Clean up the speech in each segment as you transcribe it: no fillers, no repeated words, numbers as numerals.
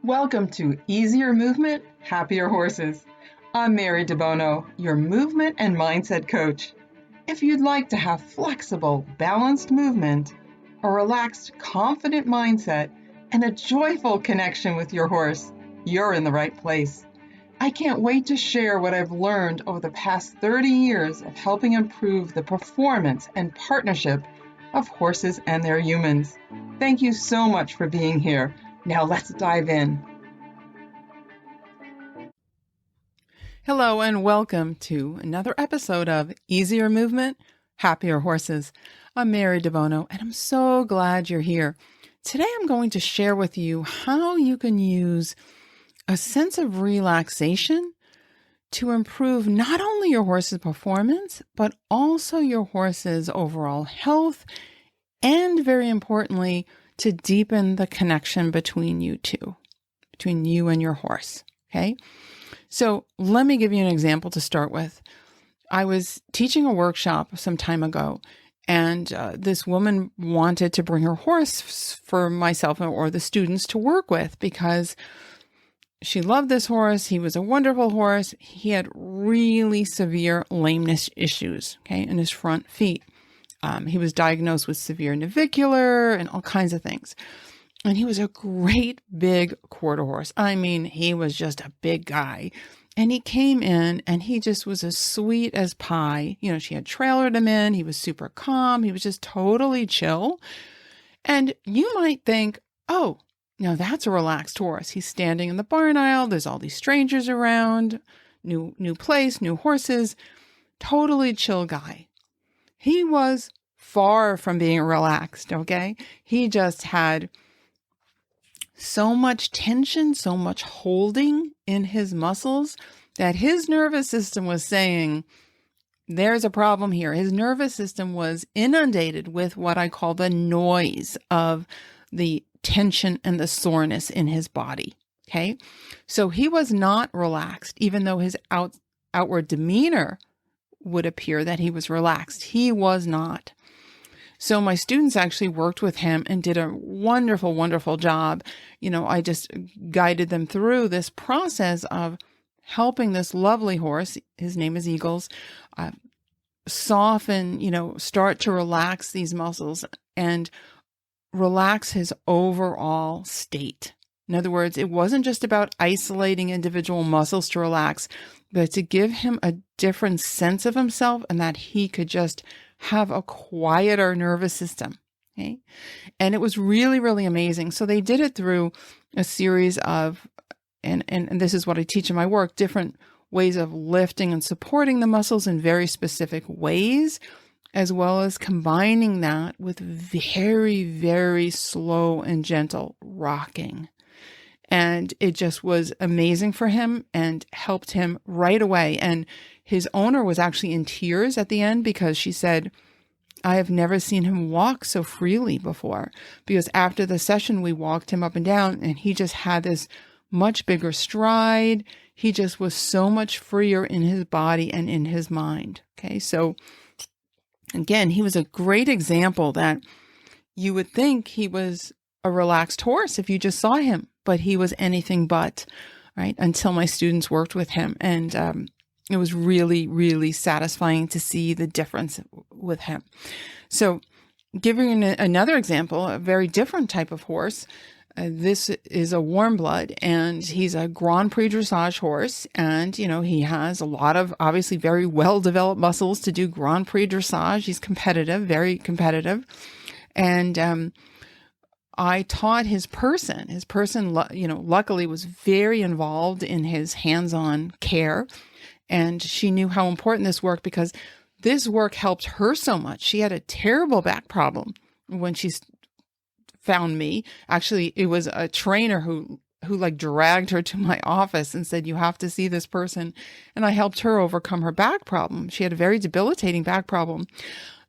Welcome to Easier Movement, Happier Horses. I'm Mary Debono, your movement and mindset coach. If you'd like to have flexible, balanced movement, a relaxed, confident mindset, and a joyful connection with your horse, you're in the right place. I can't wait to share what I've learned over the past 30 years of helping improve the performance and partnership of horses and their humans. Thank you so much for being here. Now let's dive in. Hello and welcome to another episode of Easier Movement, Happier Horses. I'm Mary Debono and I'm so glad you're here. Today I'm going to share with you how you can use a sense of relaxation to improve not only your horse's performance, but also your horse's overall health, and very importantly, to deepen the connection between you two, between you and your horse. Okay. So let me give you an example to start with. I was teaching a workshop some time ago, and this woman wanted to bring her horse for myself or the students to work with because she loved this horse. He was a wonderful horse. He had really severe lameness issues, okay, in his front feet. He was diagnosed with severe navicular and all kinds of things. And he was a great big quarter horse. I mean, he was just a big guy. And he came in and he just was as sweet as pie. You know, she had trailered him in. He was super calm. He was just totally chill. And you might think, oh, now that's a relaxed horse. He's standing in the barn aisle. There's all these strangers around, new place, new horses, totally chill guy. He was far from being relaxed, okay? He just had so much tension, so much holding in his muscles that his nervous system was saying, there's a problem here. His nervous system was inundated with what I call the noise of the tension and the soreness in his body, okay? So he was not relaxed, even though his outward demeanor would appear that he was relaxed. He was not. So my students actually worked with him and did a wonderful, wonderful job. You know, I just guided them through this process of helping this lovely horse, his name is Eagles, soften, start to relax these muscles and relax his overall state. In other words, it wasn't just about isolating individual muscles to relax, but to give him a different sense of himself and that he could just have a quieter nervous system. Okay. And it was really, really amazing. So they did it through a series of, and this is what I teach in my work, different ways of lifting and supporting the muscles in very specific ways, as well as combining that with very, very slow and gentle rocking. And it just was amazing for him and helped him right away. And his owner was actually in tears at the end because she said, I have never seen him walk so freely before. Because after the session, we walked him up and down and he just had this much bigger stride. He just was so much freer in his body and in his mind. Okay, so again, he was a great example that you would think he was a relaxed horse if you just saw him, but he was anything but, right? Until my students worked with him. And it was really, really satisfying to see the difference with him. So giving another example, a very different type of horse. This is a warm blood and he's a Grand Prix dressage horse. And, he has a lot of obviously very well-developed muscles to do Grand Prix dressage. He's competitive, very competitive. And, I taught his person. His person, luckily was very involved in his hands-on care. And she knew how important this work because this work helped her so much. She had a terrible back problem when she found me. Actually, it was a trainer who dragged her to my office and said, you have to see this person. And I helped her overcome her back problem. She had a very debilitating back problem.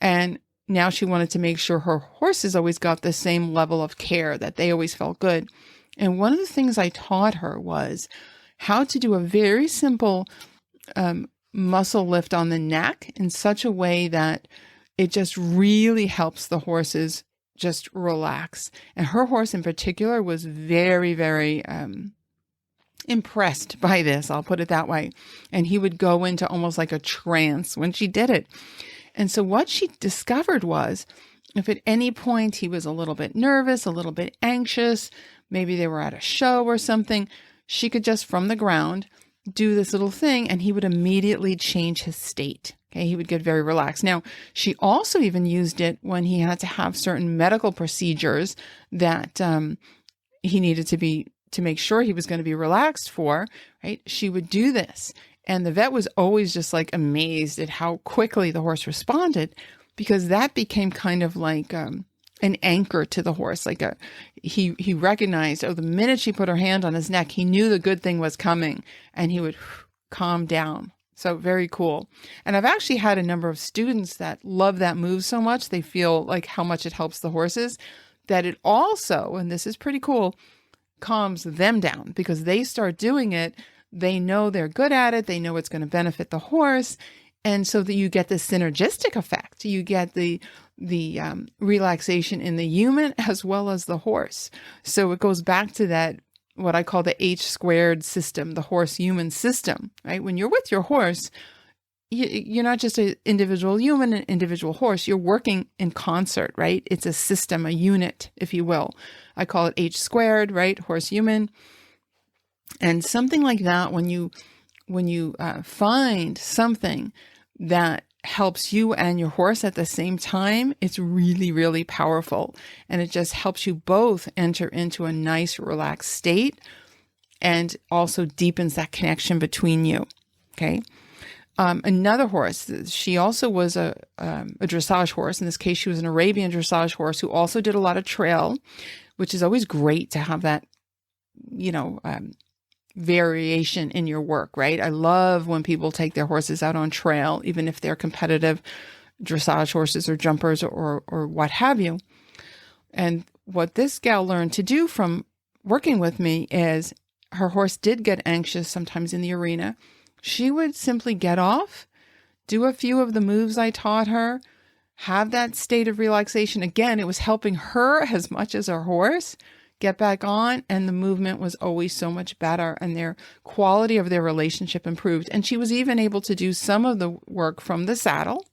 And now she wanted to make sure her horses always got the same level of care, that they always felt good. And one of the things I taught her was how to do a very simple muscle lift on the neck in such a way that it just really helps the horses just relax. And her horse in particular was very, very impressed by this. I'll put it that way. And he would go into almost like a trance when she did it. And so what she discovered was, if at any point he was a little bit nervous, a little bit anxious, maybe they were at a show or something, she could just from the ground do this little thing and he would immediately change his state. Okay, he would get very relaxed. Now, she also even used it when he had to have certain medical procedures that he needed to make sure he was going to be relaxed for, right? She would do this. And the vet was always just like amazed at how quickly the horse responded, because that became kind of like an anchor to the horse. Like he recognized, the minute she put her hand on his neck, he knew the good thing was coming and he would calm down. So very cool. And I've actually had a number of students that love that move so much, they feel like how much it helps the horses, that it also, and this is pretty cool, calms them down because they start doing it. They know they're good at it. They know it's going to benefit the horse. And so that you get the synergistic effect. You get the relaxation in the human as well as the horse. So it goes back to that, what I call the H² system, the horse-human system, right? When you're with your horse, you're not just an individual human, an individual horse. You're working in concert, right? It's a system, a unit, if you will. I call it H², right? Horse-human. And something like that, when you find something that helps you and your horse at the same time, it's really, really powerful. And it just helps you both enter into a nice, relaxed state and also deepens that connection between you. Okay. Another horse, she also was a dressage horse. In this case, she was an Arabian dressage horse who also did a lot of trail, which is always great to have that, variation in your work, right? I love when people take their horses out on trail, even if they're competitive dressage horses or jumpers or what have you. And what this gal learned to do from working with me is, her horse did get anxious sometimes in the arena. She would simply get off, do a few of the moves I taught her, have that state of relaxation. Again, it was helping her as much as her horse get back on, and the movement was always so much better and their quality of their relationship improved. And she was even able to do some of the work from the saddle.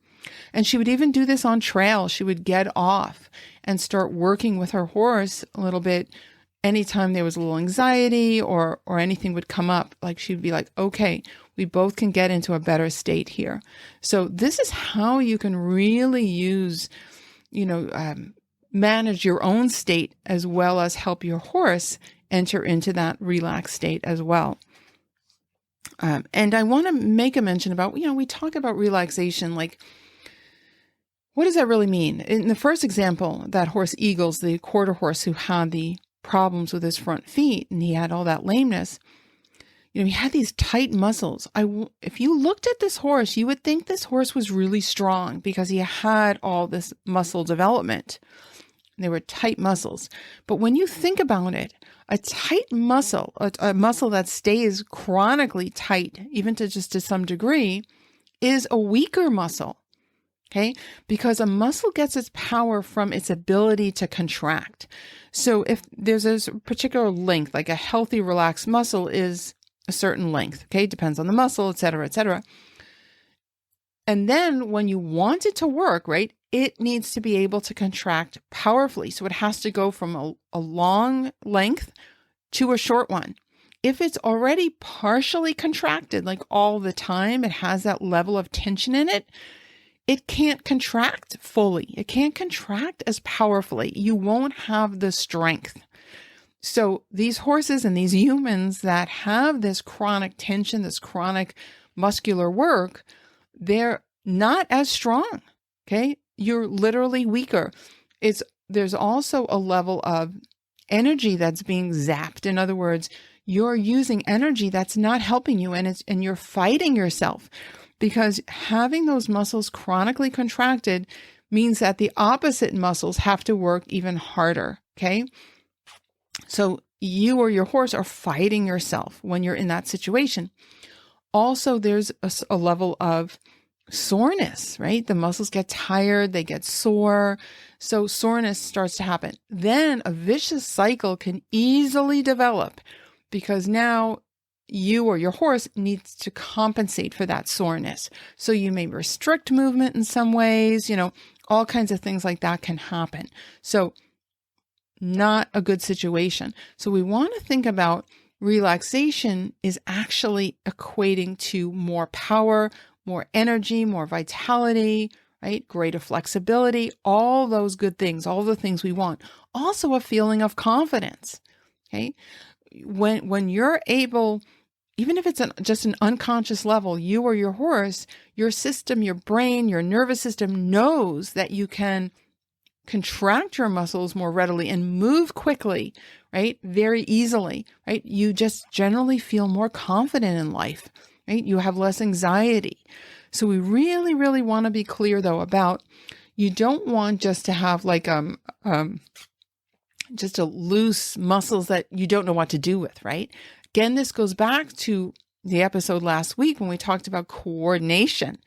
And she would even do this on trail. She would get off and start working with her horse a little bit. Anytime there was a little anxiety or anything would come up, like she'd be like, okay, we both can get into a better state here. So this is how you can really use, manage your own state as well as help your horse enter into that relaxed state as well. And I want to make a mention about, we talk about relaxation, like, what does that really mean? In the first example, that horse Eagles, the quarter horse who had the problems with his front feet and he had all that lameness, he had these tight muscles. If you looked at this horse, you would think this horse was really strong because he had all this muscle development. They were tight muscles. But when you think about it, a tight muscle, a muscle that stays chronically tight, even to some degree, is a weaker muscle. Okay? Because a muscle gets its power from its ability to contract. So if there's a particular length, like a healthy, relaxed muscle is a certain length, okay? Depends on the muscle, et cetera, et cetera. And then when you want it to work, right, it needs to be able to contract powerfully. So it has to go from a long length to a short one. If it's already partially contracted, like all the time, it has that level of tension in it, it can't contract fully. It can't contract as powerfully. You won't have the strength. So these horses and these humans that have this chronic tension, this chronic muscular work, they're not as strong. Okay. You're literally weaker. There's also a level of energy that's being zapped. In other words, you're using energy that's not helping you, and you're fighting yourself, because having those muscles chronically contracted means that the opposite muscles have to work even harder. Okay. So you or your horse are fighting yourself when you're in that situation. Also, there's a level of soreness, right? The muscles get tired, they get sore, So soreness starts to happen. Then a vicious cycle can easily develop because now you or your horse needs to compensate for that soreness. So you may restrict movement in some ways, all kinds of things like that can happen. So not a good situation. So we want to think about relaxation is actually equating to more power, more energy, more vitality, right? Greater flexibility, all those good things, all the things we want. Also a feeling of confidence, okay? When you're able, even if it's just an unconscious level, you or your horse, your system, your brain, your nervous system knows that you can contract your muscles more readily and move quickly, right? Very easily, right? You just generally feel more confident in life, right? You have less anxiety. So we really, really want to be clear though about, you don't want just to have like, just a loose muscles that you don't know what to do with, right? Again, this goes back to the episode last week when we talked about coordination.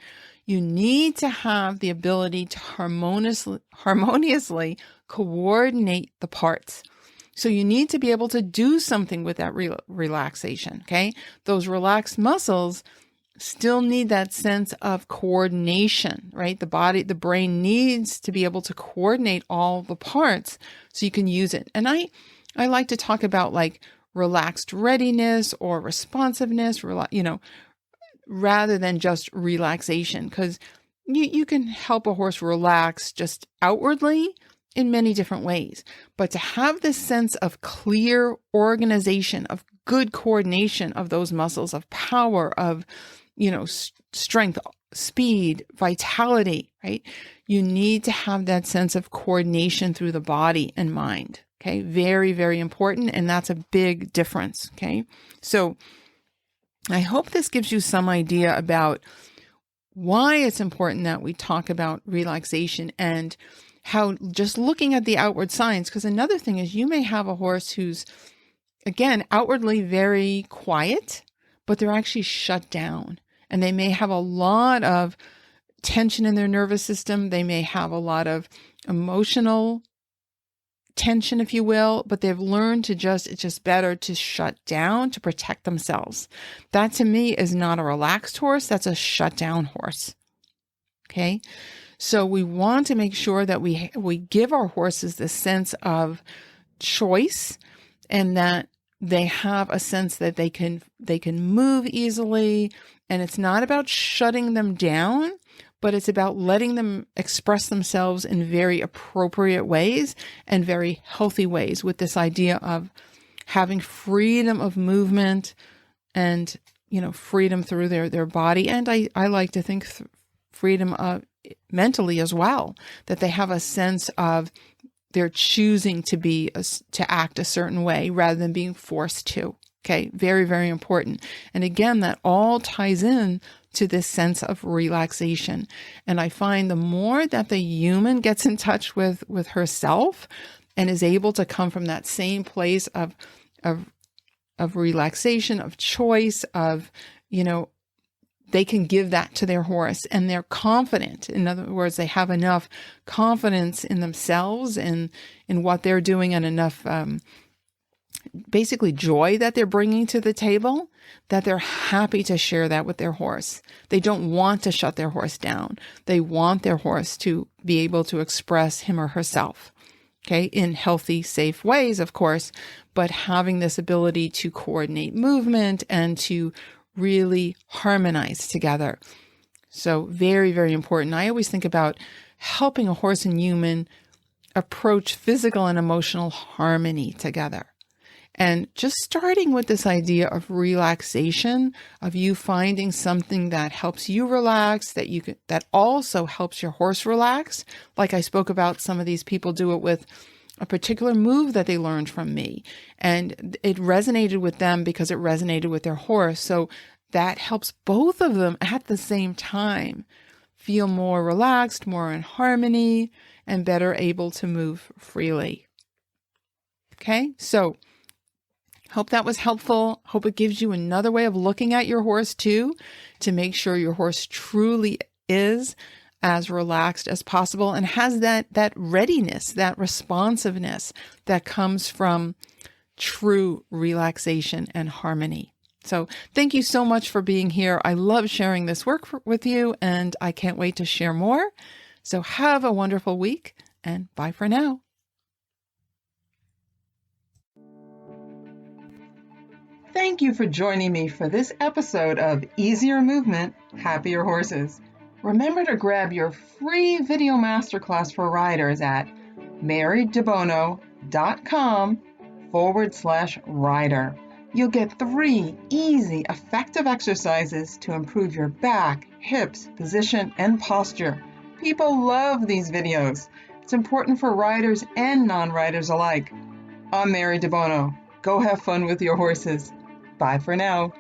You need to have the ability to harmoniously coordinate the parts. So you need to be able to do something with that relaxation, okay? Those relaxed muscles still need that sense of coordination, right? The brain needs to be able to coordinate all the parts so you can use it. And I like to talk about like relaxed readiness or responsiveness, rather than just relaxation, because you can help a horse relax just outwardly in many different ways. But to have this sense of clear organization, of good coordination of those muscles, of power, of, strength, speed, vitality, right? You need to have that sense of coordination through the body and mind. Okay. Very, very important. And that's a big difference. Okay. So I hope this gives you some idea about why it's important that we talk about relaxation and how just looking at the outward signs, because another thing is you may have a horse who's, again, outwardly very quiet, but they're actually shut down and they may have a lot of tension in their nervous system. They may have a lot of emotional tension, if you will, but they've learned to it's just better to shut down to protect themselves. That to me is not a relaxed horse. That's a shut down horse. Okay. So we want to make sure that we give our horses the sense of choice and that they have a sense that they can move easily. And it's not about shutting them down, but it's about letting them express themselves in very appropriate ways and very healthy ways, with this idea of having freedom of movement and, freedom through their body. And I like to think freedom mentally as well, that they have a sense of they're choosing to act a certain way rather than being forced to. Okay. Very, very important. And again, that all ties in to this sense of relaxation. And I find the more that the human gets in touch with herself and is able to come from that same place of relaxation, of choice, of, they can give that to their horse and they're confident. In other words, they have enough confidence in themselves and in what they're doing, and enough basically joy that they're bringing to the table, that they're happy to share that with their horse. They don't want to shut their horse down. They want their horse to be able to express him or herself, okay, in healthy, safe ways, of course, but having this ability to coordinate movement and to really harmonize together. So very, very important. I always think about helping a horse and human approach physical and emotional harmony together. And just starting with this idea of relaxation, of you finding something that helps you relax, that also helps your horse relax. Like I spoke about, some of these people do it with a particular move that they learned from me, and it resonated with them because it resonated with their horse. So that helps both of them at the same time feel more relaxed, more in harmony, and better able to move freely. Okay, so hope that was helpful. Hope it gives you another way of looking at your horse too, to make sure your horse truly is as relaxed as possible and has that readiness, that responsiveness that comes from true relaxation and harmony. So thank you so much for being here. I love sharing this work with you, and I can't wait to share more. So have a wonderful week, and bye for now. Thank you for joining me for this episode of Easier Movement, Happier Horses. Remember to grab your free video masterclass for riders at marydebono.com/rider. You'll get 3 easy, effective exercises to improve your back, hips, position, and posture. People love these videos. It's important for riders and non-riders alike. I'm Mary Debono. Go have fun with your horses. Bye for now.